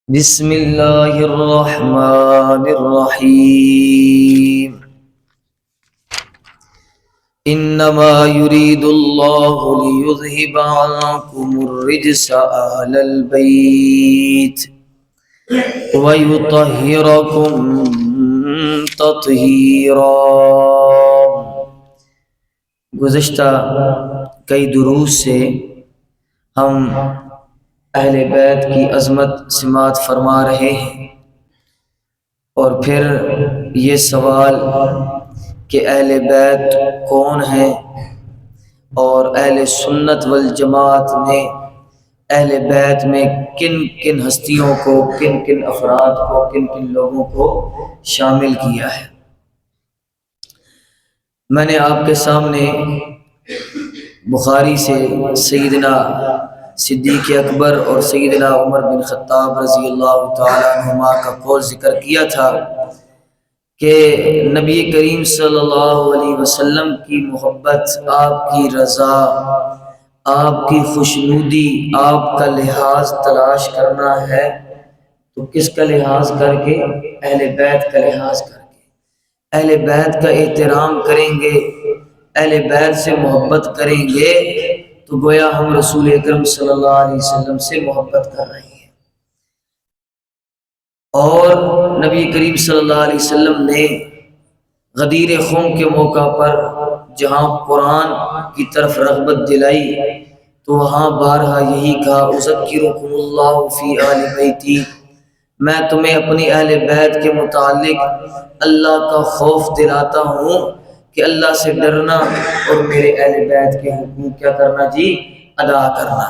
بسم اللہ الرحمن الرحیم انما يريد الله ليذهب عنكم الرجس اهل البيت ويطهركم تطهيرا۔ گزشتہ کئی دروس سے ہم اہل بیت کی عظمت سماعت فرما رہے ہیں، اور پھر یہ سوال کہ اہل بیت کون ہیں اور اہل سنت والجماعت نے اہل بیت میں کن کن ہستیوں کو، کن کن افراد کو، کن کن لوگوں کو شامل کیا ہے۔ میں نے آپ کے سامنے بخاری سے سیدنا صدیق اکبر اور سیدنا عمر بن خطاب رضی اللہ تعالیٰ عنہما کا قول ذکر کیا تھا کہ نبی کریم صلی اللہ علیہ وسلم کی محبت، آپ کی رضا، آپ کی خوشنودی، آپ کا لحاظ تلاش کرنا ہے تو کس کا لحاظ کر کے؟ اہل بیت کا لحاظ کر کے۔ اہل بیت کا احترام کریں گے، اہل بیت سے محبت کریں گے تو گویا ہم رسول اکرم صلی اللہ علیہ وسلم سے محبت کر رہے ہیں۔ اور نبی کریم صلی اللہ علیہ وسلم نے غدیر خم کے موقع پر جہاں قرآن کی طرف رغبت دلائی تو وہاں بارہا یہی کہا، اذکرکم اللہ فی آل بیتی، میں تمہیں اپنی اہل بیت کے متعلق اللہ کا خوف دلاتا ہوں کہ اللہ سے ڈرنا اور میرے اہل بیت کے حقوق کیا کرنا جی؟ ادا کرنا۔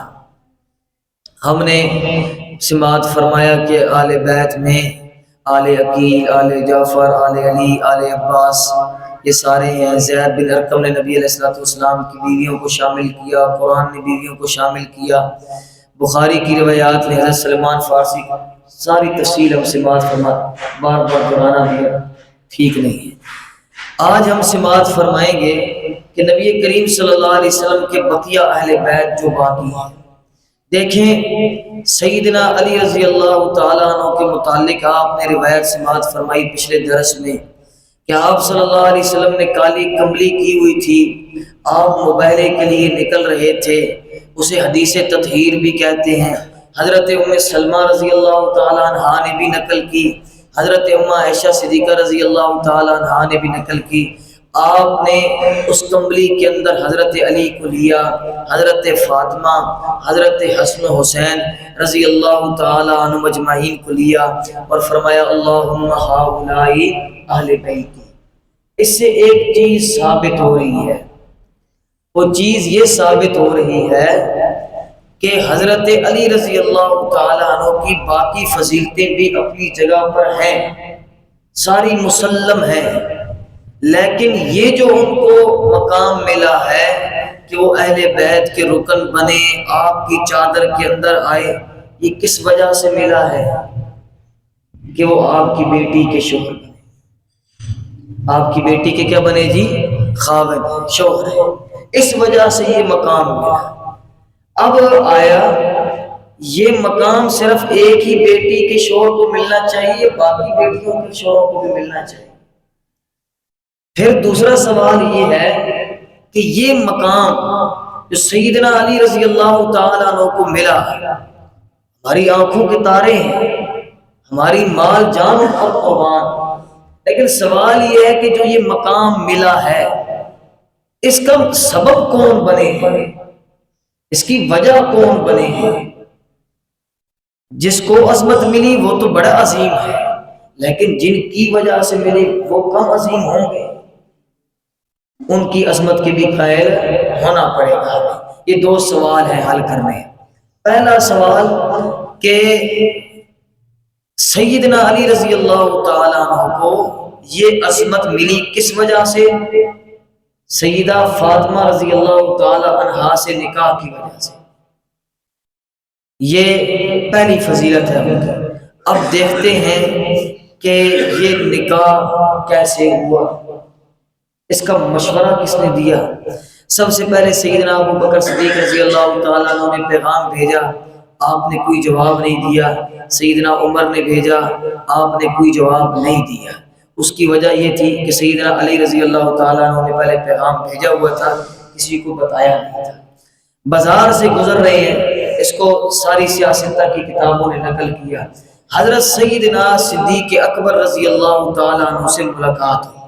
ہم نے سماعت فرمایا کہ آل بیت میں آل عقیل، آل جعفر، آل علی، آل عباس یہ سارے ہیں۔ زید بن ارقم نے نبی علیہ السلام کی بیویوں کو شامل کیا، قرآن نے بیویوں کو شامل کیا، بخاری کی روایات نے حضرت سلمان فارسی کا ساری تفصیل ہم سماعت فرما، بار بار دہرانا بھی ٹھیک نہیں ہے۔ آج ہم سماعت فرمائیں گے کہ نبی کریم صلی اللہ علیہ وسلم کے بقیہ اہل بیت جو باقی ہیں۔ دیکھیں سیدنا علی رضی اللہ تعالیٰ عنہ کے متعلق آپ نے روایت سماعت فرمائی پچھلے درس میں کہ آپ صلی اللہ علیہ وسلم نے کالی کملی کی ہوئی تھی، آپ مباہلے کے لیے نکل رہے تھے، اسے حدیث تطہیر بھی کہتے ہیں۔ حضرت ام سلمہ رضی اللہ تعالیٰ عنہ نے بھی نقل کی، حضرت ام عائشہ صدیقہ رضی اللہ تعالیٰ عنہ نے بھی نقل کی۔ آپ نے اس کمبلی کے اندر حضرت علی کو لیا، حضرت فاطمہ، حضرت حسن و حسین رضی اللہ تعالیٰ عنہ مجمعین کو لیا اور فرمایا اللہم ہؤلاء اہل بیتی۔ اس سے ایک چیز ثابت ہو رہی ہے، وہ چیز یہ ثابت ہو رہی ہے کہ حضرت علی رضی اللہ تعالیٰ عنہ کی باقی فضیلتیں بھی اپنی جگہ پر ہیں، ساری مسلم ہیں، لیکن یہ جو ان کو مقام ملا ہے کہ وہ اہل بیت کے رکن بنے، آپ کی چادر کے اندر آئے، یہ کس وجہ سے ملا ہے؟ کہ وہ آپ کی بیٹی کے شوہر بنے، آپ کی بیٹی کے کیا بنے جی؟ خاوند، شوہر ہے، اس وجہ سے یہ مقام ملا۔ اب آیا یہ مقام صرف ایک ہی بیٹی کے شوہر کو ملنا چاہیے، باقی بیٹیوں کے شوہر کو بھی ملنا چاہیے؟ پھر دوسرا سوال یہ ہے کہ یہ مقام جو سیدنا علی رضی اللہ تعالیٰ عنہ کو ملا، ہماری آنکھوں کے تارے ہیں، ہماری مال جان اور قربان، لیکن سوال یہ ہے کہ جو یہ مقام ملا ہے اس کا سبب کون بنے ہیں، اس کی وجہ کون بنے ہیں؟ جس کو عظمت ملی وہ تو بڑا عظیم ہے، لیکن جن کی وجہ سے ملی وہ کم عظیم ہوں گے، ان کی عظمت کے بھی قائل ہونا پڑے گا۔ یہ دو سوال ہیں حل کرنے۔ پہلا سوال کہ سیدنا علی رضی اللہ تعالیٰ عنہ کو یہ عظمت ملی کس وجہ سے؟ سیدہ فاطمہ رضی اللہ تعالیٰ عنہا سے نکاح کی وجہ سے، یہ پہلی فضیلت ہے۔ اب دیکھتے ہیں کہ یہ نکاح کیسے ہوا، اس کا مشورہ کس نے دیا؟ سب سے پہلے سیدنا ابو بکر صدیق رضی اللہ تعالیٰ عنہ نے پیغام بھیجا، آپ نے کوئی جواب نہیں دیا، سیدنا عمر نے بھیجا، آپ نے کوئی جواب نہیں دیا۔ اس کی وجہ یہ تھی کہ سیدنا علی رضی اللہ تعالیٰ عنہ نے پہلے پیغام بھیجا ہوا تھا، کسی کو بتایا نہیں تھا۔ بازار سے گزر رہے ہیں، اس کو ساری سیاستہ کی کتابوں نے نقل کیا۔ حضرت سیدنا صدیق اکبر رضی اللہ تعالیٰ عنہ سے ملاقات ہوئی۔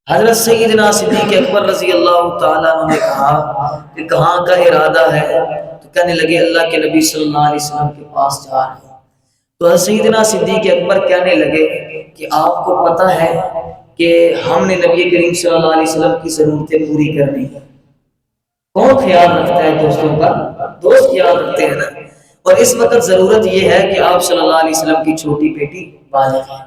حضرت سیدنا صدیق اکبر رضی اللہ تعالیٰ عنہ نے کہا کہ کہاں کا ارادہ ہے؟ تو کہنے لگے اللہ کے نبی صلی اللہ علیہ وسلم کے پاس جا رہے ہیں۔ تو حضرت سیدنا صدیق اکبر کہنے لگے کہ آپ کو پتہ ہے کہ ہم نے نبی کریم صلی اللہ علیہ وسلم کی ضرورتیں پوری کرنی ہیں۔ کون خیال رکھتا ہے دوستوں کا؟ دوست خیال رکھتے ہیں نا۔ اور اس وقت ضرورت یہ ہے کہ آپ صلی اللہ علیہ وسلم کی چھوٹی بیٹی بالغ ہے،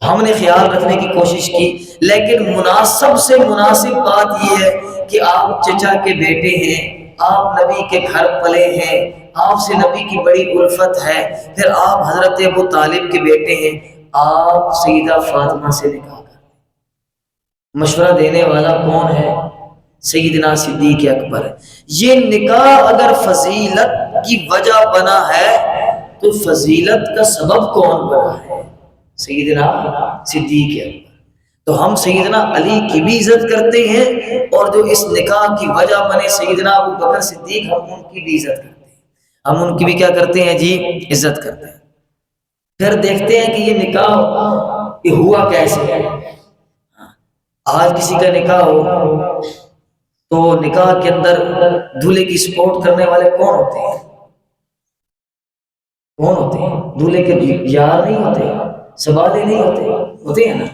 ہم نے خیال رکھنے کی کوشش کی، لیکن مناسب سے مناسب بات یہ ہے کہ آپ چچا کے بیٹے ہیں، آپ نبی کے گھر پلے ہیں، آپ سے نبی کی بڑی الفت ہے، پھر آپ حضرت ابو طالب کے بیٹے ہیں، آپ سیدہ فاطمہ سے نکاح کر۔ مشورہ دینے والا کون ہے؟ سیدنا صدیق اکبر۔ یہ نکاح اگر فضیلت کی وجہ بنا ہے تو فضیلت کا سبب کون بنا ہے؟ سیدنا صدیق اکبر۔ تو ہم سیدنا علی کی بھی عزت کرتے ہیں، اور جو اس نکاح کی وجہ بنے سیدنا ابو بکر صدیق، ہم ان کی بھی عزت کرتے ہیں، ہم ان کی بھی کیا کرتے ہیں جی؟ عزت کرتے ہیں۔ پھر دیکھتے ہیں کہ یہ نکاح یہ ہوا کیسے ہے۔ آج کسی کا نکاح ہو تو نکاح کے اندر دولہے کی سپورٹ کرنے والے کون ہوتے ہیں؟ کون ہوتے ہیں؟ دولہے کے یار نہیں ہوتے، سوالے نہیں ہوتے، ہوتے ہیں نا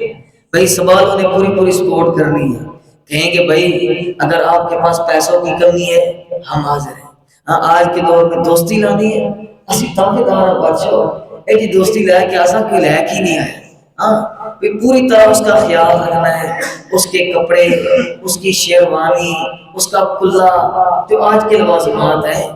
بھائی، سوالوں نے پوری پوری سپورٹ کرنی ہے، کہیں کہ بھائی اگر آپ کے پاس پیسوں کی کمی ہے ہم حاضر ہیں۔ ہاں، آج کے دور میں دوستی لانی ہے، اسی تابع دار بادشاہ اے جی دوستی لے کے آسا کوئی لے کے نہیں آیا۔ ہاں، پوری طرح اس کا خیال رکھنا ہے، اس کے کپڑے، اس کی شیروانی، اس کا کلا، جو آج کے لوازمات ہیں،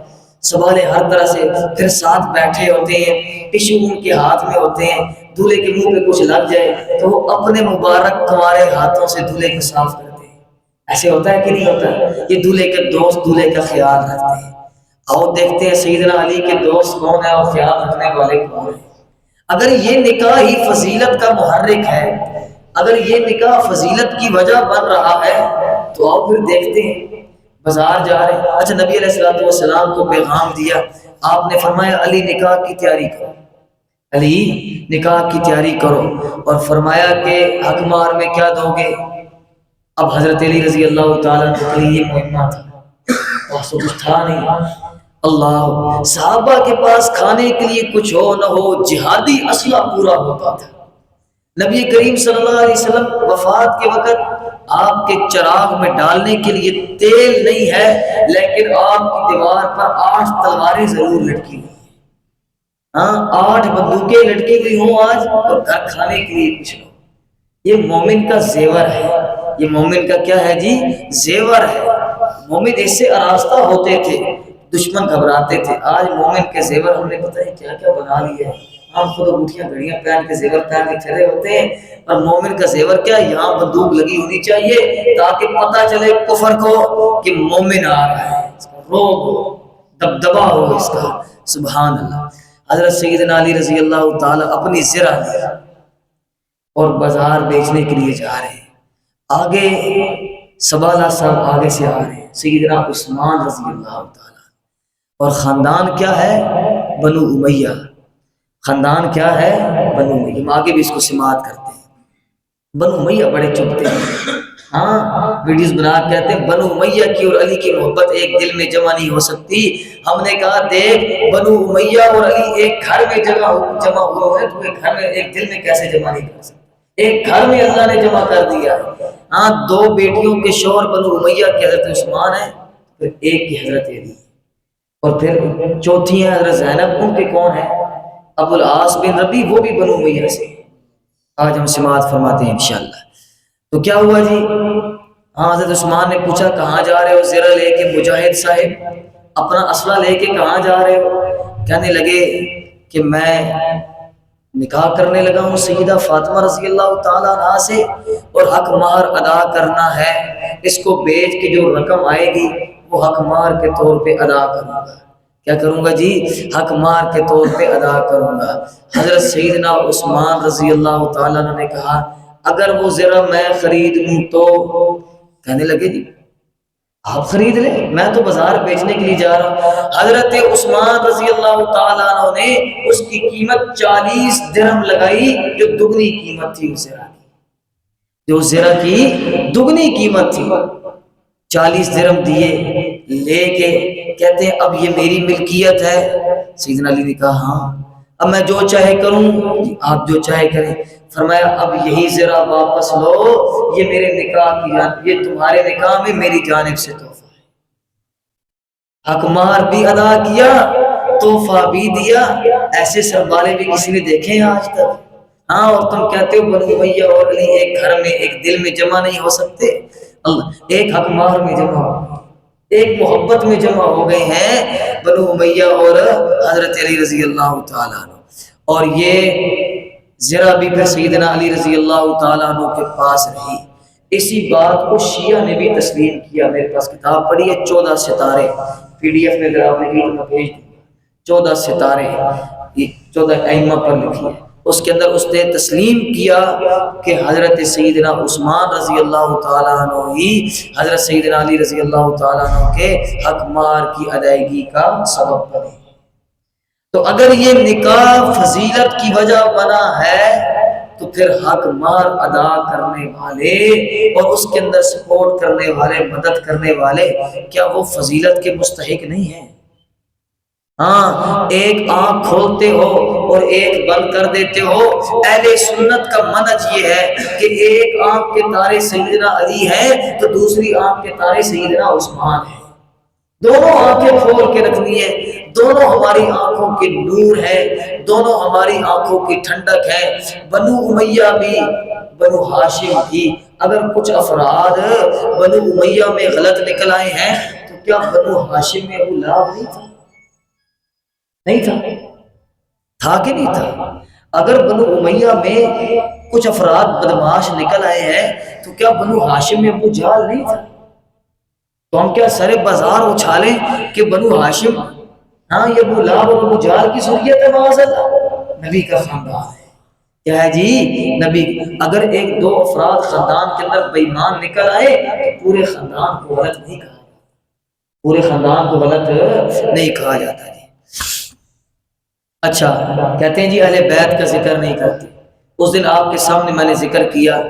سوالے ہر طرح سے، پھر ساتھ بیٹھے ہوتے ہیں، ٹشو ان کے ہاتھ میں ہوتے ہیں، دولہے کے منہ پہ کچھ لگ جائے تو وہ اپنے مبارک کنوارے ہاتھوں سے دولہے کو صاف کرتے ہیں۔ ایسے ہوتا ہے کہ نہیں ہوتا ہے؟ یہ دولہے کے دوست دولہے کا خیال رکھتے ہیں۔ آؤ دیکھتے ہیں سیدنا علی کے دوست کون ہیں اور خیال رکھنے والے کون ہیں۔ اگر یہ نکاح ہی فضیلت کا محرک ہے، اگر یہ نکاح فضیلت کی وجہ بن رہا ہے، تو آؤ پھر دیکھتے ہیں۔ بازار جا رہے ہیں، اچھا نبی علیہ الصلوۃ والسلام کو پیغام دیا، آپ نے فرمایا علی نکاح کی تیاری کرو، علی نکاح کی تیاری کرو، اور فرمایا کہ حق مہر میں کیا دو گے؟ اب حضرت علی رضی اللہ تعالیٰ عنہ کے لیے یہ مہمہ تھا، بس کچھ تھا نہیں۔ اللہ، صحابہ کے پاس کھانے کے لیے کچھ ہو نہ ہو، جہادی اسلحہ پورا ہوتا تھا۔ نبی کریم صلی اللہ علیہ وسلم وفات کے وقت آپ کے چراغ میں ڈالنے کے لیے تیل نہیں ہے، لیکن آپ کی دیوار پر 8 تلواریں ضرور لٹکی ہوئی ہیں۔ ہاں، 8 بندوقیں لٹکی ہوئی ہوں آج، اور گھر کھانے کے لیے کچھ نہ ہو۔ یہ مومن کا زیور ہے، یہ مومن کا کیا ہے جی؟ زیور ہے۔ مومن اس سے آراستہ ہوتے تھے، دشمن گھبراتے تھے۔ آج مومن کے زیور ہم نے پتہ ہے کیا کیا بنا لیے ہیں۔ ہم خود انگوٹھیاں گھڑیاں پہن کے زیور پہن کے چلے ہوتے ہیں، اور مومن کا زیور کیا؟ یہاں بندوق لگی ہونی چاہیے تاکہ پتہ چلے کفر کو کہ مومن آ رہا ہے، اس کا روب ہو، دبدبا ہو اس کا۔ سبحان اللہ۔ حضرت سیدنا علی رضی اللہ تعالیٰ اپنی زرہ لے اور بازار بیچنے کے لیے جا رہے ہیں۔ آگے سبالہ صاحب آگے سے آ رہے ہیں، سیدنا عثمان رضی اللہ تعالیٰ، اور خاندان کیا ہے؟ بنو امیہ۔ خاندان کیا ہے؟ بنو امیہ۔ ہم آگے بھی اس کو سماعت کرتے ہیں۔ بنو امیہ بڑے چپتے ہیں، ہاں ویڈیوز بنا کہتے ہیں بنو امیہ کی اور علی کی محبت ایک دل میں جمع نہیں ہو سکتی۔ ہم نے کہا دیکھ، بنو امیہ اور علی ایک گھر میں جمع ہوئے ہیں، تو ایک گھر میں ایک دل میں کیسے جمع نہیں کر سکتے؟ ایک گھر میں اللہ نے جمع کر دیا۔ ہاں، 2 بیٹیوں کے شوہر بنو امیہ کے حضرت عثمان ہیں، پھر ایک کی حضرت علی، اور پھر چوتھی ہیں حضرت زینب، ان کے کون ہیں؟ ابو العاص بن ربی، وہ بھی بنو امیہ سے۔ آج ہم سماعت فرماتے ہیں انشاءاللہ۔ تو کیا ہوا جی؟ ہاں، حضرت عثمان نے پوچھا کہاں جا رہے ہو؟ زرہ لے کے مجاہد صاحب، اپنا اسلحہ لے کے کہاں جا رہے ہو؟ کہنے لگے کہ میں نکاح کرنے لگا ہوں سیدہ فاطمہ رضی اللہ تعالیٰ عنہا سے، اور حق مہر ادا کرنا ہے، اس کو بیچ کے جو رقم آئے گی وہ حق مہر کے طور پہ ادا کروں گا۔ کیا کروں گا جی؟ حق مار کے طور پہ ادا کروں گا۔ حضرت سیدنا عثمان رضی اللہ تعالیٰ عنہ نے کہا اگر وہ زرہ میں خرید لوں تو؟ کہنے لگے جی آپ خرید لیں، میں تو بازار بیچنے کے لیے جا رہا ہوں۔ حضرت عثمان رضی اللہ تعالیٰ عنہ نے اس کی قیمت 40 درہم لگائی، جو دگنی قیمت تھی اس زرہ کی، جو زرہ کی دگنی قیمت تھی۔ 40 درہم دیے، لے کے کہتے ہیں اب یہ میری ملکیت ہے۔ سیدنا علی نے کہا ہاں، اب میں جو چاہے کروں؟ آپ جو چاہے کریں۔ فرمایا اب یہی زرہ واپس لو، یہ میرے نکاح کی جانب، یہ تمہارے نکاح میں میری جانب سے تحفہ ہے۔ حق مہر بھی ادا کیا، تحفہ بھی دیا۔ ایسے سب والے بھی کسی نے دیکھے ہیں آج تک؟ ہاں، اور تم کہتے ہو بنو امیہ اور علی ایک گھر میں ایک دل میں جمع نہیں ہو سکتے؟ اللہ ایک حق مہر میں جمع ہو گئے، ایک محبت میں جمع ہو گئے ہیں بنو امیہ اور حضرت علی رضی اللہ تعالیٰ عنہ۔ اور یہ زرہ بھی پھر سیدنا علی رضی اللہ تعالیٰ عنہ کے پاس رہی۔ اسی بات کو شیعہ نے بھی تسلیم کیا۔ میرے پاس کتاب پڑھی ہے 14 ستارے، پی ڈی ایف میں اگر آپ نے کی تو میں بھیج دوں گا۔ 14 ستارے، 14 ائمہ پر لکھی ہے، اس کے اندر اس نے تسلیم کیا کہ حضرت سیدنا عثمان رضی اللہ تعالیٰ عنہ ہی حضرت سیدنا علی رضی اللہ تعالیٰ عنہ کے حق مہر کی ادائیگی کا سبب بنے۔ تو اگر یہ نکاح فضیلت کی وجہ بنا ہے تو پھر حق مہر ادا کرنے والے اور اس کے اندر سپورٹ کرنے والے، مدد کرنے والے، کیا وہ فضیلت کے مستحق نہیں ہیں؟ ہاں، ایک آنکھ کھولتے ہو اور ایک بند کر دیتے ہو۔ اہل سنت کا منہج یہ ہے کہ ایک آنکھ کے تارے سیدنا علی ہے تو دوسری آنکھ کے تارے سیدنا عثمان ہے۔ دونوں آنکھیں کھول کے رکھنی ہے، دونوں ہماری آنکھوں کے نور ہے، دونوں ہماری آنکھوں کی ٹھنڈک ہے۔ بنو امیہ بھی، بنو ہاشم بھی، اگر کچھ افراد بنو امیہ میں غلط نکل آئے ہیں تو کیا بنو ہاشم میں ابو لہب نہیں تھا؟ نہیں تھا؟ تھا کہ نہیں تھا؟ اگر بنو امیہ میں کچھ افراد بدمعاش نکل آئے ہیں تو کیا بنو ہاشم میں ابو جہل نہیں تھا؟ تو ہم کیا سارے بازار اچھالیں کہ بنو ہاشم، ہاں یہ ابو لہب اور ابو جہل کی ذریت ہے؟ معاذ اللہ، نبی کا خاندان ہے۔ کیا ہے جی؟ نبی۔ اگر ایک دو افراد خاندان کے اندر بے ایمان نکل آئے تو پورے خاندان کو غلط نہیں کہا جاتا، پورے خاندان کو غلط نہیں کہا جاتا جی۔ اچھا، کہتے ہیں جی اہل بیت کا ذکر نہیں کرتے۔ اس دن آپ کے سامنے میں نے ذکر کیا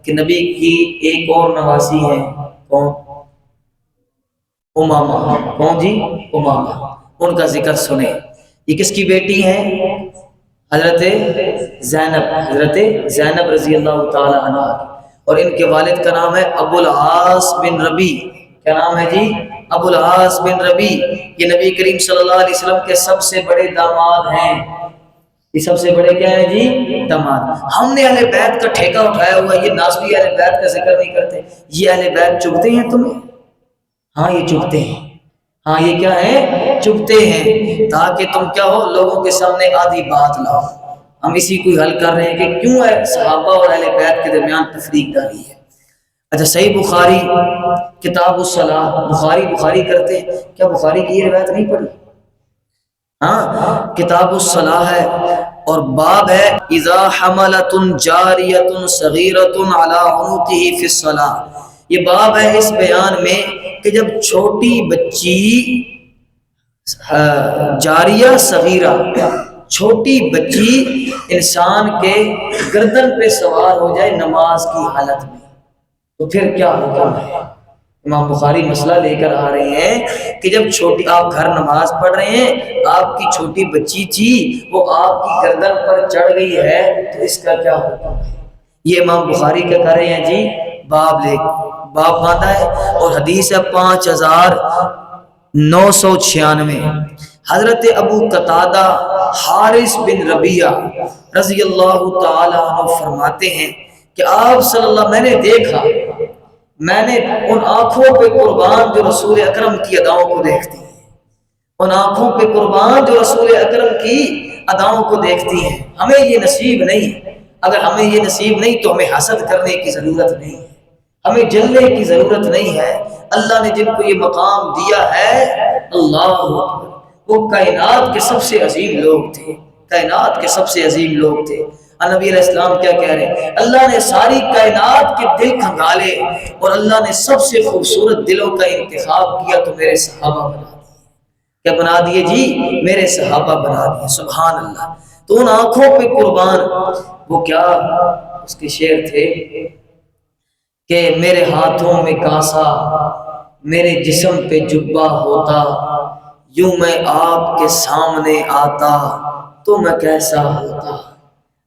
کہ نبی کی ایک اور نواسی ہے، کون؟ امامہ۔ کون جی؟ امامہ۔ ان کا ذکر سنیں۔ یہ کس کی بیٹی ہیں؟ حضرت زینب، حضرت زینب رضی اللہ تعالی عنہ، اور ان کے والد کا نام ہے ابو العاص بن ربی۔ کیا نام ہے جی؟ ابو العاص بن ربی۔ یہ نبی کریم صلی اللہ علیہ وسلم کے سب سے بڑے داماد ہیں۔ یہ سب سے بڑے کیا ہیں جی؟ داماد۔ ہم نے اہل بیت کا ٹھیکہ اٹھایا ہوا، یہ ناصبی اہل بیت کا ذکر نہیں کرتے۔ یہ اہل بیت چبھتے ہیں تمہیں؟ ہاں یہ چبھتے ہیں۔ ہاں یہ کیا ہے؟ چبھتے ہیں، تاکہ تم کیا ہو، لوگوں کے سامنے آدھی بات لاؤ۔ ہم اسی کو حل کر رہے ہیں کہ کیوں ہے صحابہ اور اہل بیت کے درمیان تفریق ڈالی ہے۔ اچھا، صحیح بخاری کتاب الصلاۃ، بخاری کرتے ہیں، کیا بخاری کی یہ روایت نہیں پڑھی؟ ہاں، کتاب الصلاۃ ہے اور باب ہے اذا حملۃ جاریۃ صغیرۃ علی عنقہ فی الصلاۃ۔ یہ باب ہے اس بیان میں کہ جب چھوٹی بچی، جاریہ صغیرہ، چھوٹی بچی انسان کے گردن پہ سوار ہو جائے نماز کی حالت میں تو پھر کیا حکم ہے؟ امام بخاری مسئلہ لے کر آ رہے ہیں کہ جب چھوٹی، آپ گھر نماز پڑھ رہے ہیں، آپ کی چھوٹی بچی تھی، وہ آپ کی گردن پر چڑھ گئی ہے تو اس کا کیا حکم ہے؟ یہ امام بخاری کیا کر رہے ہیں جی؟ باب باندھا ہے، اور حدیث ہے 5996۔ حضرت ابو قتادہ حارث بن ربیعہ رضی اللہ تعالی عنہ فرماتے ہیں کہ آپ صلی اللہ، میں نے دیکھا، میں نے ان آنکھوں پہ قربان جو رسول اکرم کی اداؤں کو دیکھتی ہیں، ان آنکھوں پہ قربان جو رسول اکرم کی اداؤں کو دیکھتی ہیں۔ ہمیں یہ نصیب نہیں، اگر ہمیں یہ نصیب نہیں تو ہمیں حسد کرنے کی ضرورت نہیں ہے، ہمیں جلنے کی ضرورت نہیں ہے۔ اللہ نے جن کو یہ مقام دیا ہے، اللہ اکبر، وہ کائنات کے سب سے عظیم لوگ تھے، کائنات کے سب سے عظیم لوگ تھے۔ نبی علیہ السلام کیا کہہ رہے ہیں؟ اللہ نے ساری کائنات کے دل کھنگالے اور اللہ نے سب سے خوبصورت دلوں کا انتخاب کیا تو میرے صحابہ بنا دیے۔ کیا بنا دیے جی؟ میرے صحابہ بنا دیے۔ سبحان اللہ۔ تو ان آنکھوں پہ قربان، وہ کیا اس کے شعر تھے کہ میرے ہاتھوں میں کاسا، میرے جسم پہ جبہ ہوتا، یوں میں آپ کے سامنے آتا تو میں کیسا ہوتا،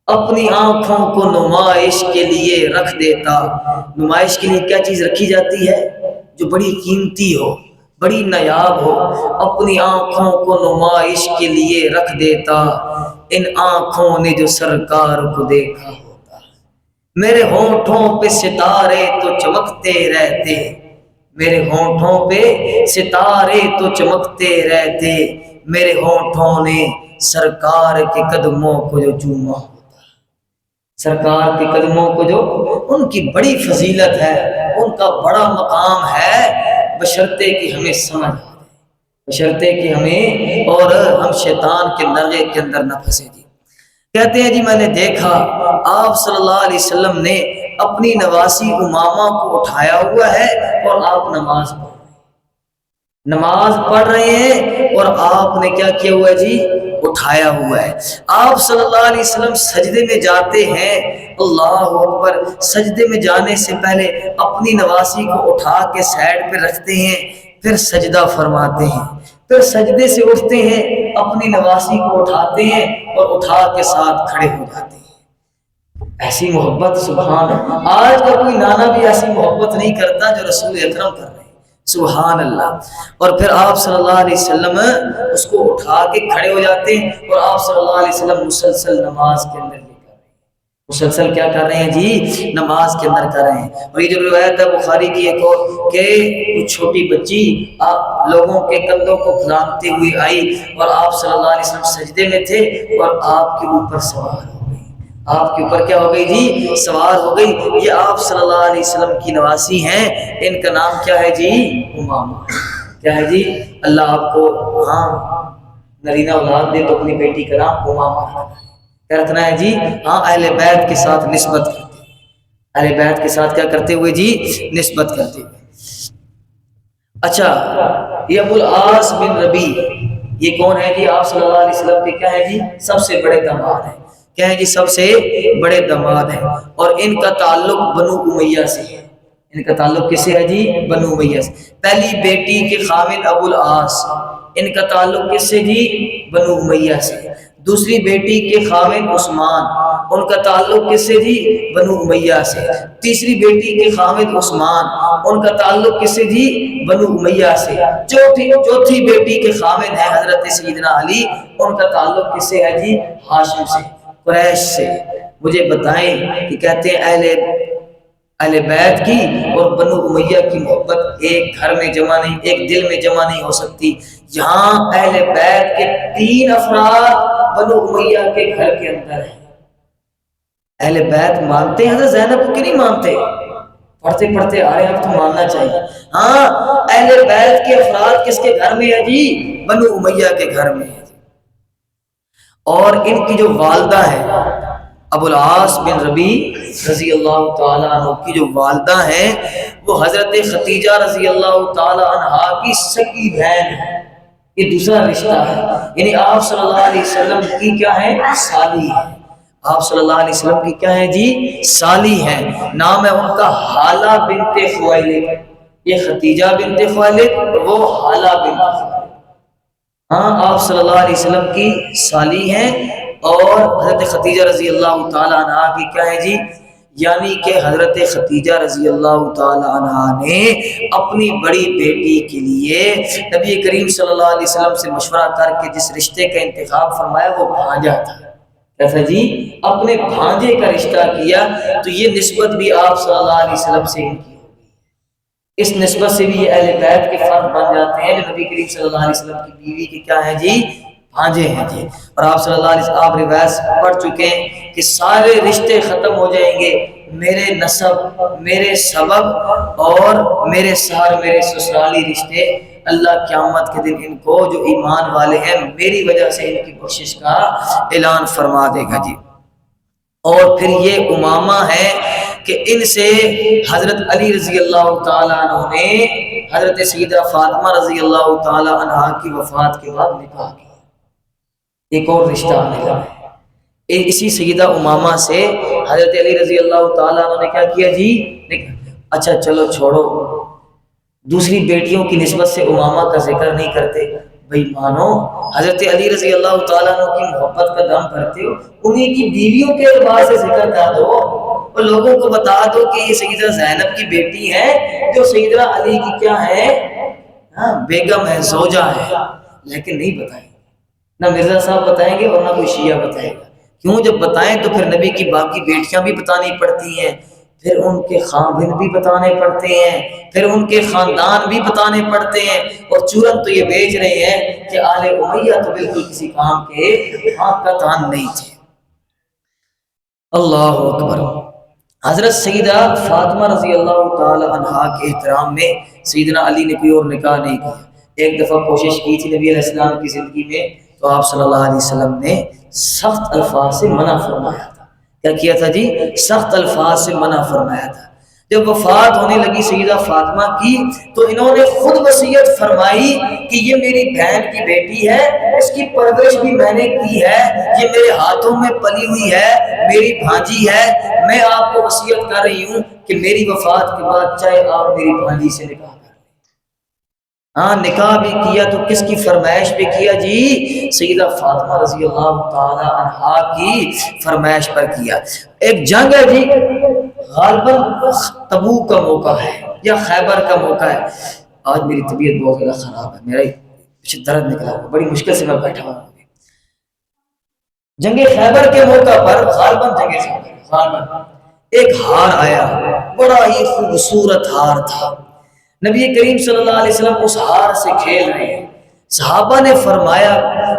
اپنی آنکھوں کو نمائش کے لیے رکھ دیتا۔ نمائش کے لیے کیا چیز رکھی جاتی ہے؟ جو بڑی قیمتی ہو، بڑی نایاب ہو، اپنی آنکھوں کو نمائش کے لیے رکھ دیتا، ان آنکھوں نے جو سرکار کو دیکھا ہوتا۔ میرے ہونٹوں پہ ستارے تو چمکتے رہتے، میرے ہونٹوں پہ ستارے تو چمکتے رہتے، میرے ہونٹوں نے سرکار کے قدموں کو جو چوما ہوتا۔ سرکار کے قدموں کو جو، ان کی بڑی فضیلت ہے، ان کا بڑا مقام ہے، بشرطے کہ ہمیں سمجھ آ جائے، بشرطے کہ ہمیں اور ہم شیطان کے نغے کے اندر نہ پھنسے جی۔ کہتے ہیں جی میں نے دیکھا آپ صلی اللہ علیہ وسلم نے اپنی نواسی امامہ کو اٹھایا ہوا ہے اور آپ نماز پڑھ رہے ہیں اور آپ نے کیا کیا ہوا ہے جی؟ اٹھایا ہوا ہے۔ آپ صلی اللہ علیہ وسلم سجدے میں جاتے ہیں، اللہ اکبر، سجدے میں جانے سے پہلے اپنی نواسی کو اٹھا کے سائڈ پہ رکھتے ہیں، پھر سجدہ فرماتے ہیں، پھر سجدے سے اٹھتے ہیں، اپنی نواسی کو اٹھاتے ہیں اور اٹھا کے ساتھ کھڑے ہو جاتے ہیں۔ ایسی محبت، سبحان اللہ، آج کا کوئی نانا بھی ایسی محبت نہیں کرتا جو رسول اکرم کر رہے ہیں، سبحان اللہ۔ اور پھر آپ صلی اللہ علیہ وسلم اس کو اٹھا کے کھڑے ہو جاتے ہیں اور آپ صلی اللہ علیہ وسلم مسلسل نماز کے اندر مسلسل کیا کر رہے ہیں جی؟ نماز کے اندر کر رہے ہیں۔ اور یہ جو روایت ہے بخاری کی ایک اور کہ کچھ چھوٹی بچی لوگوں کے کندھوں کو پھلانگتے ہوئی آئی اور آپ صلی اللہ علیہ وسلم سجدے میں تھے اور آپ کے اوپر سوار ہو گئی، آپ کے اوپر کیا ہو گئی جی؟ سوار ہو گئی۔ یہ آپ صلی اللہ علیہ وسلم کی نواسی ہیں، ان کا نام کیا ہے جی؟ امامہ۔ کیا ہے جی؟ اللہ آپ کو ہاں نرینہ اولاد دے تو اپنی بیٹی کا نام امامہ کیا رکھنا ہے جی؟ ہاں اہل بیت کے ساتھ نسبت کرتے، اہل بیت کے ساتھ کیا کرتے ہوئے جی؟ نسبت کرتے ہوئے۔ اچھا، یہ ابو العاص بن ربی، یہ کون ہے جی؟ آپ صلی اللہ علیہ وسلم کے کیا ہے جی؟ سب سے بڑے داماد ہیں۔ کیا ہے جی؟ سب سے بڑے داماد ہیں، اور ان کا تعلق بنو امیہ سے ہے۔ ان کا تعلق کس سے ہے جی؟ بنو امیہ سے۔ پہلی بیٹی کے خاوند ابو العاص، ان کا تعلق کس سے جی؟ بنو امیہ سے۔ دوسری بیٹی کے خاوند عثمان، ان کا تعلق کس سے جی؟ بنو امیہ سے۔ تیسری بیٹی کے خاوند عثمان، ان کا تعلق کس سے جی؟ بنو امیہ سے۔ چوتھی بیٹی کے خاوند ہیں حضرت سیدنا علی، ان کا تعلق کس سے ہے جی؟ ہاشم سے، قریش سے۔ مجھے بتائیں کہ کہتے ہیں اہل بیت کی اور بنو امیہ کی محبت ایک گھر میں جمع نہیں، ایک دل میں جمع نہیں ہو سکتی۔ یہاں اہل بیت کے 3 افراد بنو امیہ کے گھر کے اندر ہیں۔ اہل بیت مانتے ہیں حضرت زینب کو کہ نہیں مانتے؟ پڑھتے پڑھتے آ رہے ہیں، اب تو ماننا چاہیے۔ ہاں اہل بیت کے افراد کس کے گھر میں ہے جی؟ بنو امیہ کے گھر میں ہے۔ اور ان کی جو والدہ ہے ابو العاص بن ربی رضی اللہ تعالیٰ عنہ کی جو والدہ ہیں وہ حضرت ختیجہ رضی اللہ تعالیٰ عنہ کی سکی بہن ہے۔ یہ دوسرا رشتہ ہے، یعنی آپ صلی اللہ علیہ وسلم کی کیا ہے؟ سالی ہے۔ آپ صلی اللہ علیہ وسلم کی کیا ہے جی؟ سالی ہے۔ نام ہے ان کا حالہ بنت خویلد۔ یہ ختیجہ بنت خویلد، وہ حالہ بنت خویلد۔ ہاں آپ صلی اللہ علیہ وسلم کی سالی ہیں، اور حضرت ختیجہ رضی اللہ تعالیٰ عنہ کی کیا ہے جی؟ یعنی کہ حضرت ختیجہ رضی اللہ تعالیٰ عنہ نے اپنی بڑی بیٹی کے لیے نبی کریم صلی اللہ علیہ وسلم سے مشورہ کر کے جس رشتے کا انتخاب فرمایا وہ بھانجا تھا۔ کیسا جی؟ اپنے بھانجے کا رشتہ کیا، تو یہ نسبت بھی آپ صلی اللہ علیہ وسلم سے ان کی ہوگی۔ اس نسبت سے بھی یہ اہل بیت کے فرد بن جاتے ہیں جو نبی کریم صلی اللہ علیہ وسلم کی بیوی کے کیا ہیں جی؟ بھانجے ہیں جی۔ اور آپ صلی اللہ علیہ وسلم آپ روایت پڑھ چکے ہیں کہ سارے رشتے ختم ہو جائیں گے، میرے نسب، میرے سبب اور میرے سار، میرے سسرالی رشتے اللہ قیامت کے دن ان کو جو ایمان والے ہیں میری وجہ سے ان کی بخشش کا اعلان فرما دے گا جی۔ اور پھر یہ امامہ ہے کہ ان سے حضرت علی رضی اللہ تعالیٰ عنہ نے حضرت سیدہ فاطمہ رضی اللہ تعالیٰ عنہ کی وفات کے بعد نکاح کیا، ایک اور رشتہ آنے لگا ہے۔ اسی سیدہ امامہ سے حضرت علی رضی اللہ تعالیٰ عنہ نے کیا کیا جی، اچھا چلو چھوڑو، دوسری بیٹیوں کی نسبت سے امامہ کا ذکر نہیں کرتے، بھئی مانو حضرت علی رضی اللہ تعالیٰ عنہ کی محبت کا دم بھرتے ہو، انہیں کی بیویوں کے اعتبار سے ذکر کر دو اور لوگوں کو بتا دو کہ یہ سیدہ زینب کی بیٹی ہے جو سیدنا علی کی کیا ہے، بیگم ہے، زوجہ ہے، لیکن نہیں بتائیں گے، نہ مرزا صاحب بتائیں گے اور نہ کوئی شیعہ بتائے گا۔ کیوں؟ جب بتائیں تو پھر نبی کی باقی بیٹیاں بھی بتانی پڑتی ہیں، پھر ان کے خاوند بھی بتانے پڑتے ہیں، پھر ان کے خاندان بھی بتانے پڑتے ہیں، اور چورن تو یہ بیچ رہے ہیں کہ آل امیہ تو بالکل کسی کام کے قطعاً نہیں تھے۔ اللہ اکبر۔ حضرت سیدہ فاطمہ رضی اللہ تعالی عنہا کے احترام میں سیدنا علی نے کوئی اور نکاح نہیں کیا۔ ایک دفعہ کوشش کی تھی نبی علیہ السلام کی زندگی میں، تو آپ صلی اللہ علیہ وسلم نے سخت الفاظ سے منع فرمایا تھا۔ کیا کیا تھا جی؟ سخت الفاظ سے منع فرمایا تھا۔ جب وفات ہونے لگی سیدہ فاطمہ کی تو انہوں نے خود وصیت فرمائی کہ یہ میری بہن کی بیٹی ہے، اس کی پرورش بھی میں نے کی ہے، یہ میرے ہاتھوں میں پلی ہوئی ہے، میری بھانجی ہے، میں آپ کو وصیت کر رہی ہوں کہ میری وفات کے بعد چاہے آپ میری بھانجی سے نکاح کر لیں۔ ہاں نکاح بھی کیا تو کس کی فرمائش پہ کیا جی؟ سیدہ فاطمہ رضی اللہ تعالی عنہا کی فرمائش پر کیا۔ ایک جنگ ہے جی، غالباً تبوک کا موقع ہے یا خیبر کا موقع ہے۔ آج میری طبیعت بہت زیادہ خراب ہے، میرا پیچھے درد نکلا ہوا، بڑی مشکل سے میں بیٹھا ہوا ہوں۔ جنگ خیبر کے موقع پر غالباً ایک ہار آیا، بڑا ہی خوبصورت ہار تھا۔ نبی کریم صلی اللہ علیہ وسلم اس ہار سے کھیل رہے ہیں۔ صحابہ نے فرمایا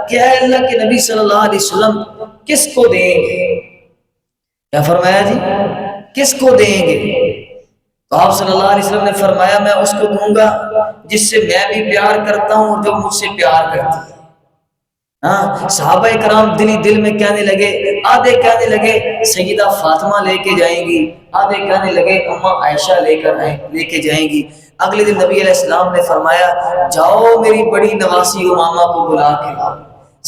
کہ اے اللہ کے نبی صلی اللہ علیہ وسلم کس کو دیں گے؟ کیا فرمایا جی؟ کس کو دیں گے؟ تو آپ صلی اللہ علیہ وسلم نے فرمایا میں اس کو دوں گا جس سے میں بھی پیار کرتا ہوں اور جو مجھ سے پیار کرتی ہے۔ صحابہ کرام دلی دل میں کہنے لگے، آدھے کہنے لگے سیدہ فاطمہ لے کے جائیں گی، آدھے کہنے لگے اماں عائشہ لے کے جائیں گی۔ اگلے دن نبی علیہ السلام نے فرمایا جاؤ میری بڑی نواسی امامہ کو بلا کے لاؤ۔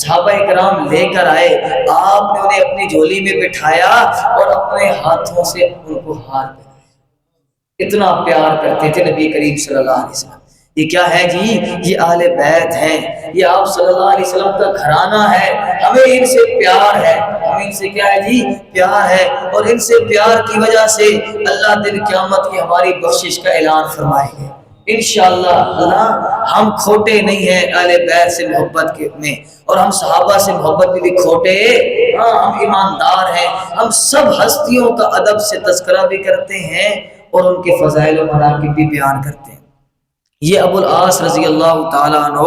صحابہ کرام لے کر آئے، آپ نے انہیں اپنی جھولی میں بٹھایا اور اپنے ہاتھوں سے ان کو ہار پہنایا۔ اتنا پیار کرتے تھے نبی کریم صلی اللہ علیہ وسلم۔ یہ کیا ہے جی؟ یہ اہل بیت ہیں، یہ آپ صلی اللہ علیہ وسلم کا گھرانہ ہے، ہمیں ان سے پیار ہے، ہمیں ان سے کیا ہے جی؟ پیار ہے، اور ان سے پیار کی وجہ سے اللہ دن قیامت کی ہماری بخشش کا اعلان فرمائے گا انشاءاللہ۔ اللہ ہم کھوٹے نہیں ہیں اہل بیت سے محبت میں، اور ہم صحابہ سے محبت میں بھی کھوٹے، ہم ایماندار ہیں۔ ہم سب ہستیوں کا ادب سے تذکرہ بھی کرتے ہیں اور ان کے فضائل و مناقب بھی بیان کرتے ہیں۔ یہ ابو العاص رضی اللہ تعالیٰ عنہ،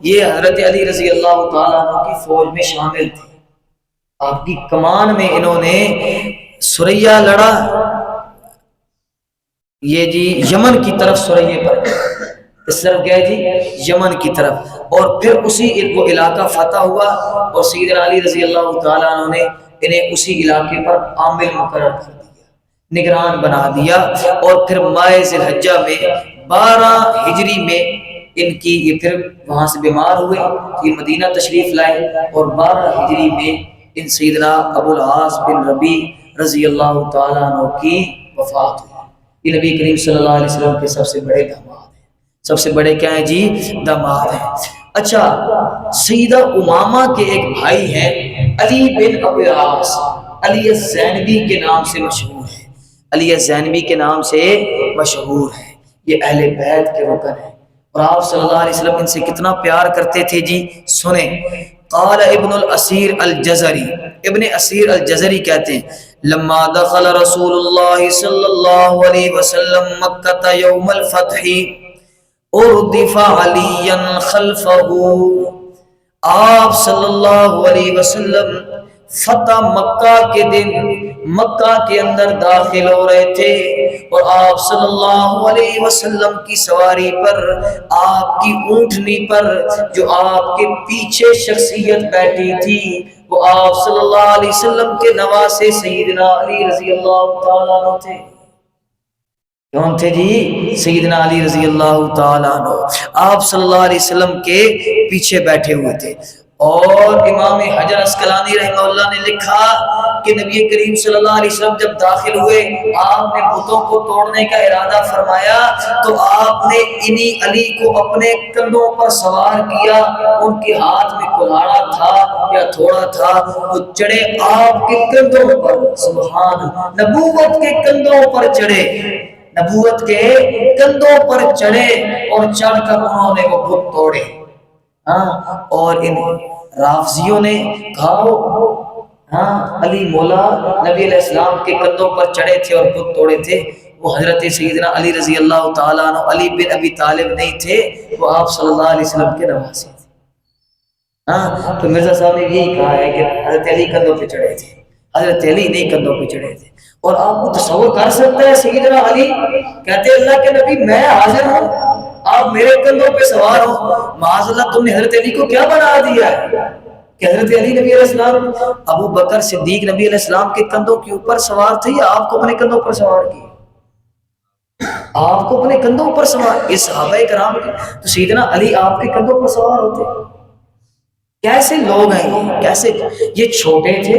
یہ حضرت علی رضی اللہ تعالیٰ عنہ کی فوج میں شامل تھے۔ آپ کی کمان میں انہوں نے سریہ لڑا، یہ جی یمن کی طرف سریہ پر اس طرف گئے جی یمن کی طرف، اور پھر اسی وہ علاقہ فتح ہوا اور سیدنا علی رضی اللہ تعالیٰ عنہ نے انہیں اسی علاقے پر عامل مقرر کر دیا، نگران بنا دیا، اور پھر ماہ ذی الحجہ میں 12 ہجری میں ان کی یہ پھر وہاں سے بیمار ہوئے، یہ مدینہ تشریف لائے، اور 12 ہجری میں ان سیدنا ابو العاص بن ربیع رضی اللہ تعالیٰ عنہ کی وفات ہوئی۔ یہ نبی کریم صلی اللہ علیہ وسلم کے سب سے بڑے داماد ہیں، سب سے بڑے کیا ہیں جی؟ داماد ہیں۔ اچھا، سیدہ امامہ کے ایک بھائی ہیں علی بن ابی العاص، علی الزینبی کے نام سے مشہور ہے، علی الزینبی کے نام سے مشہور ہے۔ یہ اہل بیت کے رکن ہیں، اور آپ صلی اللہ علیہ وسلم ان سے کتنا پیار کرتے تھے جی۔ سنیں، قال ابن الاسیر الجزری، ابن اسیر الجزری کہتے ہیں لما دخل رسول اللہ صلی اللہ علیہ وسلم مکہ یوم الفتح اردف علیا خلفہ، آپ صلی اللہ علیہ وسلم فتح مکہ کے دن مکہ کے اندر داخل ہو رہے تھے، اور آپ صلی اللہ علیہ وسلم کی سواری پر، آپ کی اونٹنی پر جو آپ کے پیچھے شخصیت بیٹھی تھی وہ آپ صلی اللہ علیہ وسلم کے نواسے سیدنا علی رضی اللہ تعالیٰ عنہ تھے۔ کون تھے جی؟ سیدنا علی رضی اللہ تعالیٰ عنہ آپ صلی اللہ علیہ وسلم کے پیچھے بیٹھے ہوئے تھے۔ اور امام حجر عسقلانی رحمہ اللہ نے لکھا کہ نبی کریم صلی اللہ علیہ وسلم جب داخل ہوئے، آپ نے بتوں کو توڑنے کا ارادہ فرمایا تو آپ نے انہی علی کو اپنے کندھوں پر سوار کیا، ان کے ہاتھ میں کلاڑا تھا یا تھوڑا تھا، وہ چڑھے آپ کے کندھوں پر، سبحان، نبوت کے کندھوں پر چڑھے، نبوت کے کندھوں پر چڑھے، اور چڑھ کر انہوں نے وہ بت توڑے۔ اور ان رافضیوں نے کہا علی مولا نبی علیہ السلام کے کندھوں پر چڑھے تھے اور بت توڑے تھے، وہ حضرت سیدنا علی رضی اللہ تعالیٰ عنہ علی بن ابی طالب نہیں تھے، وہ آپ صلی اللہ علیہ وسلم کے نواسے تھے۔ تو مرزا صاحب نے یہی کہا ہے کہ حضرت علی کندھوں پہ چڑھے تھے، حضرت علی نہیں کندھوں پہ چڑھے تھے۔ اور آپ کو تصور کر سکتے ہیں سیدنا علی کہتے ہیں اللہ کے نبی میں حاضر ہوں، آپ میرے کندھوں پہ سوار ہو، معاذ اللہ تم نے حضرت علی کو کیا بنا دیا ہے کہ حضرت علی نبی علیہ السلام، ابو بکر صدیق نبی علیہ السلام کے کندھوں کے اوپر سوار تھے یا آپ کو اپنے کندھوں پر سوار کیا؟ آپ کو اپنے کندھوں پر سوار، یہ صحابہ کرام کے، تو سیدنا علی آپ کے کندھوں پر سوار ہوتے۔ کیسے لوگ ہیں یہ، کیسے یہ چھوٹے تھے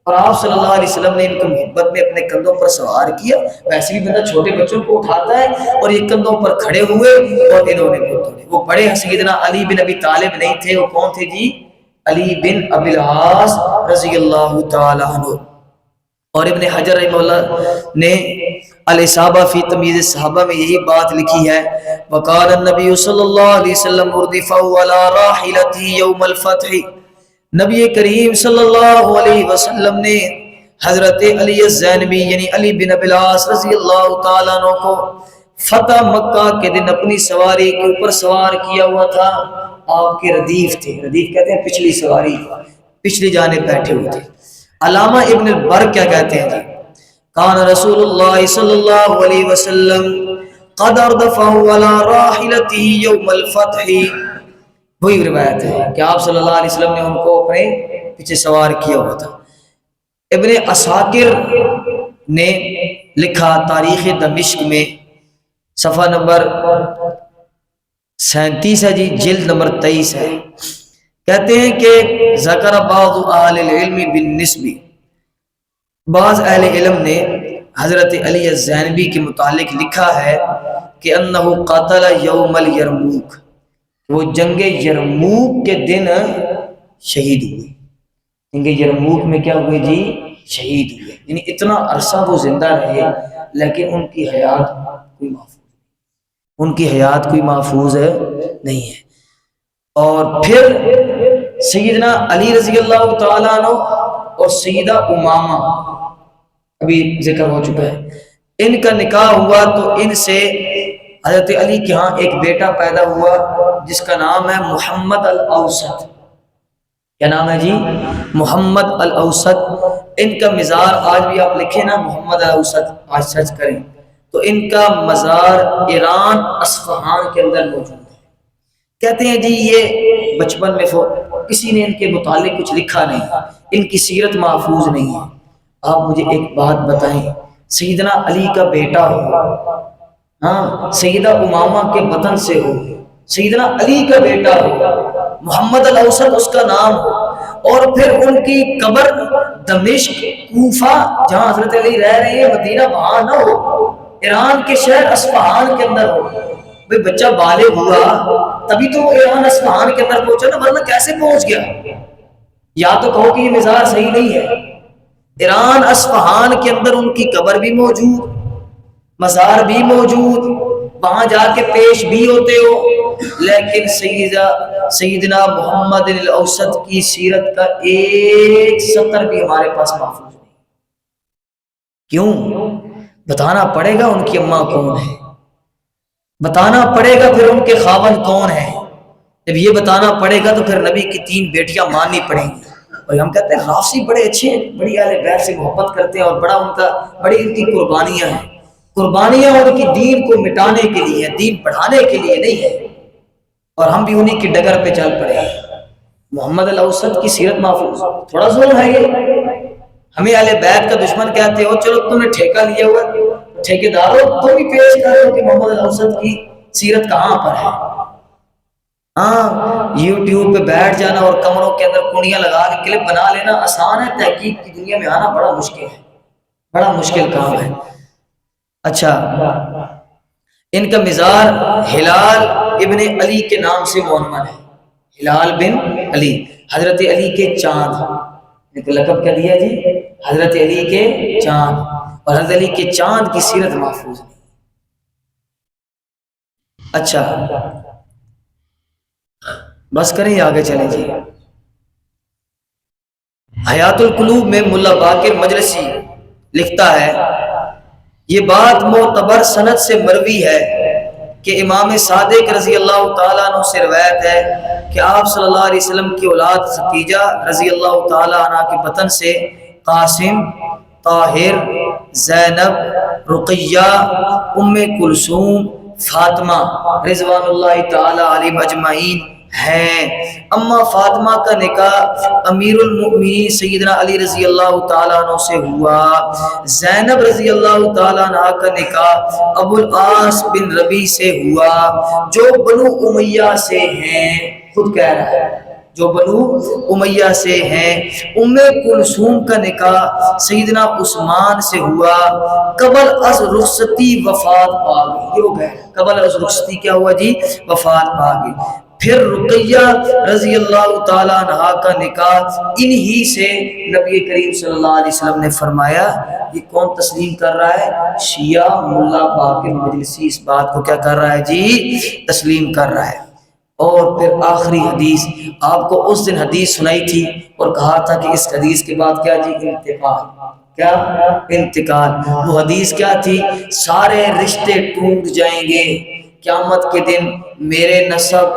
اور آپ صلی اللہ علیہ وسلم نے ان کو محبت میں اپنے کندھوں پر سوار کیا۔ ویسے بھی بندہ چھوٹے بچوں کو اٹھاتا ہے، اور یہ کندھوں پر کھڑے ہوئے اور انہوں نے بت توڑے۔ وہ بڑے سیدنا علی بن ابی طالب نہیں تھے، وہ کون تھے جی؟ علی بن ابی العاص رضی اللہ تعالی عنہ۔ اور ابن حجر رحمہ اللہ نے الاصابہ فی تمییز الصحابہ میں یہی بات لکھی ہے، وقال النبی صلی اللہ علیہ وسلم اردفوا علی راحلته یوم الفتح، نبی کریم صلی اللہ علیہ وسلم نے حضرت علی الزینبی یعنی علی بن ابی العاص رضی اللہ تعالیٰ عنہ کو فتح مکہ کے دن اپنی سواری کے اوپر سوار کیا ہوا تھا۔ آپ کے ردیف تھے، ردیف کہتے ہیں پچھلی سواری، پچھلی جانب بیٹھے ہوئے تھے۔ علامہ ابن البر کیا کہتے ہیں جی؟ کان رسول اللہ صلی اللہ علیہ وسلم قد اردفعوا علی راحلته یوم الفتح، وہی روایت ہے کہ آپ صلی اللہ علیہ وسلم نے ان کو اپنے پیچھے سوار کیا ہوا تھا۔ ابن عساکر نے لکھا تاریخ دمشق میں صفحہ نمبر 37 ہے جی، جلد نمبر 23 ہے، کہتے ہیں کہ ذکر بعض اہل العلم بالنسبی، بعض اہل علم نے حضرت علی الزینبی کے متعلق لکھا ہے کہ انہ قاتل یوم الیرموک، وہ جنگ یرموک کے دن شہید ہوئے۔ جنگ یرموک میں کیا ہوئے جی؟ شہید ہوئے، یعنی اتنا عرصہ وہ زندہ رہے لیکن ان کی حیات کوئی محفوظ، ان کی حیات کوئی محفوظ نہیں ہے۔ اور پھر سیدنا علی رضی اللہ تعالیٰ عنہ اور سیدہ امامہ، ابھی ذکر ہو چکا ہے، ان کا نکاح ہوا تو ان سے حضرت علی کے ہاں ایک بیٹا پیدا ہوا جس کا نام ہے محمد الاوسط۔ کیا نام ہے جی؟ محمد الاوسط۔ ان کا مزار آج بھی آپ لکھیں نا محمد الاوسط، آج سرچ کریں تو ان کا مزار ایران اصفہان کے اندر موجود ہے۔ کہتے ہیں جی یہ بچپن میں کسی نے ان کے متعلق کچھ لکھا نہیں، ان کی سیرت محفوظ نہیں ہے۔ آپ مجھے ایک بات بتائیں، سیدنا علی کا بیٹا ہو، سیدہ امامہ کے وطن سے ہو، سیدنا علی کا بیٹا ہو، محمد الاوسط اس کا نام ہو، اور پھر ان کی قبر دمشق، کوفہ جہاں حضرت علی رہ رہے ہیں، مدینہ وہاں نہ ہو، ایران کے شہر اصفہان کے اندر ہو۔ بھئی بچہ بالغ ہوا تبھی تو وہ ایران اصفہان کے اندر پہنچا نا، ورنہ کیسے پہنچ گیا؟ یا تو کہو کہ یہ مزار صحیح نہیں ہے۔ ایران اصفہان کے اندر ان کی قبر بھی موجود، مزار بھی موجود، وہاں جا کے پیش بھی ہوتے ہو، لیکن سیدنا محمد الاوسط کی سیرت کا ایک سطر بھی ہمارے پاس محفوظ نہیں۔ کیوں؟ بتانا پڑے گا ان کی اماں کون ہے، بتانا پڑے گا پھر ان کے خاوند کون ہیں۔ جب یہ بتانا پڑے گا تو پھر نبی کی 3 بیٹیاں ماننی پڑیں گی۔ اور ہم کہتے ہیں رافضی بڑے اچھے ہیں، بڑی اہل بیت سے محبت کرتے ہیں اور بڑی ان کی قربانیاں ہیں، قربانیاں ان کی دین کو مٹانے کے لیے، دین بڑھانے کے لیے نہیں ہے، اور ہم بھی انہی کی ڈگر پہ چل پڑے ہیں۔ محمد الاوسط کی سیرت محفوظ، تھوڑا ظلم ہے یہ؟ ہمیں اہل بیت کا دشمن کہتے ہو، چلو تم نے ٹھیکہ لیا ہوا، ٹھیکیدارو تم ہی پیش کر دو کہ محمد الاوسط کی سیرت کہاں پر ہے۔ ہاں یوٹیوب پہ بیٹھ جانا اور کمروں کے اندر کنڈیاں لگا کے کلپ بنا لینا آسان ہے، تحقیق کی دنیا میں آنا بڑا مشکل ہے، بڑا مشکل کام ہے۔ اچھا، ان کا مزار ہلال ابن علی کے نام سے معنون ہے، ہلال بن علی، حضرت علی کے چاند، ان کو لقب کیا دیا جی؟ حضرت علی کے چاند، اور حضرت علی کے چاند کی سیرت محفوظ نہیں۔ اچھا بس کریں آگے چلیں جی۔ حیات القلوب میں ملا باقر مجلسی لکھتا ہے، یہ بات معتبر سند سے مروی ہے کہ امام صادق رضی اللہ تعالیٰ عنہ سے روایت ہے کہ آپ صلی اللہ علیہ وسلم کی اولاد ختیجہ رضی اللہ تعالیٰ عنہ کے بطن سے قاسم، طاہر، زینب، رقیہ، ام کلثوم، فاطمہ رضوان اللہ تعالیٰ علیہم اجمعین ہیں۔ اما فاطمہ کا نکاح امیر المؤمنین سیدنا علی رضی اللہ تعالیٰ عنہ سے ہوا، زینب رضی اللہ تعالیٰ عنہ کا نکاح ابو العاص بن ربیع سے ہوا جو بنو امیہ سے ہیں، خود کہہ رہا ہے جو بنو امیہ سے ہیں۔ ام کلثوم کا نکاح سیدنا عثمان سے ہوا، قبل از رخصتی وفات پا گئی، یہ ہو گئے قبل از رخصتی کیا ہوا جی؟ وفات پا گئی۔ پھر رقیہ رضی اللہ تعالیٰ عنہ کا نکاح انہی سے نبی کریم صلی اللہ علیہ وسلم نے فرمایا، یہ کون تسلیم کر رہا ہے؟ شیعہ ملا باقر مجلسی اس بات کو کیا کر رہا ہے جی؟ تسلیم کر رہا ہے۔ اور پھر آخری حدیث آپ کو اس دن حدیث سنائی تھی اور کہا تھا کہ اس حدیث کے بعد کیا جی؟ انتقال، کیا؟ انتقال۔ وہ حدیث کیا تھی؟ سارے رشتے ٹوٹ جائیں گے قیامت کے دن، میرے نسب،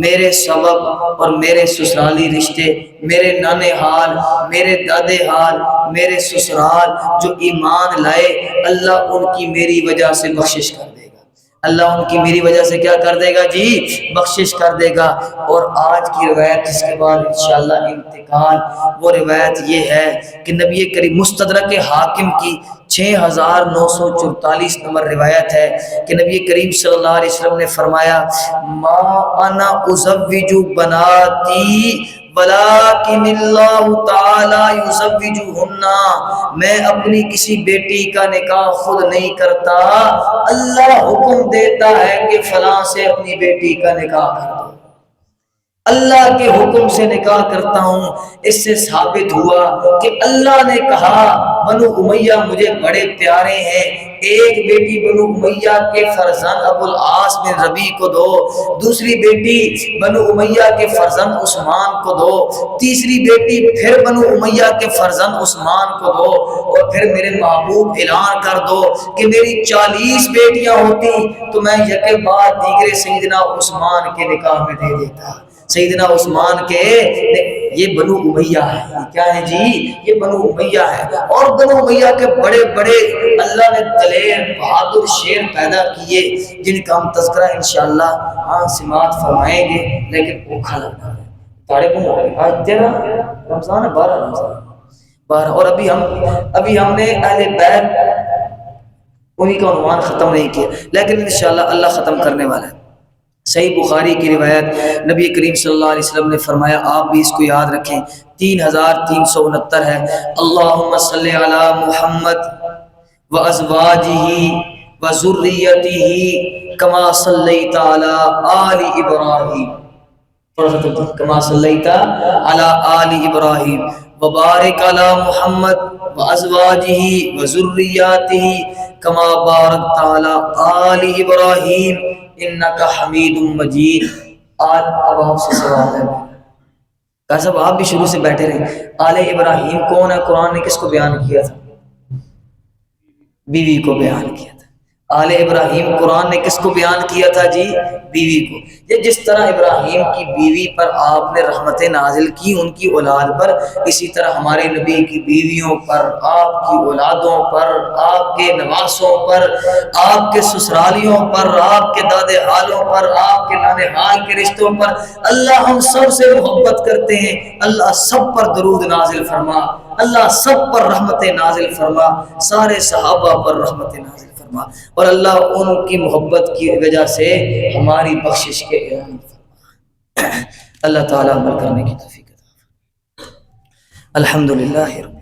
میرے سبب اور میرے سسرالی رشتے، میرے نانے حال، میرے دادے حال، میرے سسرال جو ایمان لائے، اللہ ان کی میری وجہ سے بخشش کر دے گا، اللہ ان کی میری وجہ سے کیا کر دے گا جی؟ بخشش کر دے گا۔ اور آج کی روایت جس کے بعد انشاءاللہ انتقال، وہ روایت یہ ہے کہ نبی کریم مستدرک حاکم کی 6944 نمبر روایت ہے کہ نبی کریم صلی اللہ علیہ وسلم نے فرمایا، ما انا ازوج بناتی ولیکن اللہ تعالی یزوجہن، میں اپنی کسی بیٹی کا نکاح خود نہیں کرتا، اللہ حکم دیتا ہے کہ فلاں سے اپنی بیٹی کا نکاح کر دو، اللہ کے حکم سے نکاح کرتا ہوں۔ اس سے ثابت ہوا کہ اللہ نے کہا بنو امیہ مجھے بڑے پیارے ہیں، ایک بیٹی بنو امیہ کے فرزند ابو العاص بن ربیع کو دو، دوسری بیٹی بنو امیہ کے فرزند عثمان کو دو، تیسری بیٹی پھر بنو امیہ کے فرزند عثمان کو دو، اور پھر میرے محبوب اعلان کر دو کہ میری 40 بیٹیاں ہوتی تو میں یکے بعد دیگرے سیدنا عثمان کے نکاح میں دے دیتا۔ سیدنا عثمان کے یہ بنو امیہ ہے، کیا ہے جی؟ یہ بنو امیہ ہے۔ اور بنو امیہ کے بڑے بڑے اللہ نے دلیر بہادر شیر پیدا کیے جن کا ہم تذکرہ انشاءاللہ سماعت فرمائیں گے، لیکن اوکھا لگنا ہے تاڑے کو آج تیرا رمضان ہے، 12 رمضان 12، اور ابھی ہم نے اہل بیت انہی کا عنوان ختم نہیں کیا، لیکن انشاءاللہ اللہ ختم کرنے والا ہے۔ صحیح بخاری کی روایت، نبی کریم صلی اللہ علیہ وسلم نے فرمایا، آپ بھی اس کو یاد رکھیں، 3369 ہے، اللہم صلی علی محمد و ازواجہ و ذریتہ کما صلیت علی آل ابراہیم، کما صلیت علی آل ابراہیم وبارک علی محمد و ازواجہ و ذریاتہ کما بارکت علی آل ابراہیم انکا حمید مجید۔ آل، اب آپ سے سوال ہے، کہا صاحب آپ بھی شروع سے بیٹھے رہے، آل ابراہیم کون ہے؟ قرآن نے کس کو بیان کیا تھا؟ بیوی کو بیان کیا تھا۔ آل ابراہیم قرآن نے کس کو بیان کیا تھا جی؟ بیوی کو۔ یہ جس طرح ابراہیم کی بیوی پر آپ نے رحمتیں نازل کی ان کی اولاد پر، اسی طرح ہمارے نبی کی بیویوں پر، آپ کی اولادوں پر، آپ کے نواسوں پر، آپ کے سسرالیوں پر، آپ کے دادے حالوں پر، آپ کے نانے حال کے رشتوں پر اللہ ہم سب سے محبت کرتے ہیں۔ اللہ سب پر درود نازل فرما، اللہ سب پر رحمت نازل فرما، سارے صحابہ پر رحمت نازل فرما، اور اللہ ان کی محبت کی وجہ سے ہماری بخشش کے اعلان فرما۔ اللہ تعالیٰ عمل کرنے کی توفیق عطا فرمائے۔ الحمدللہ۔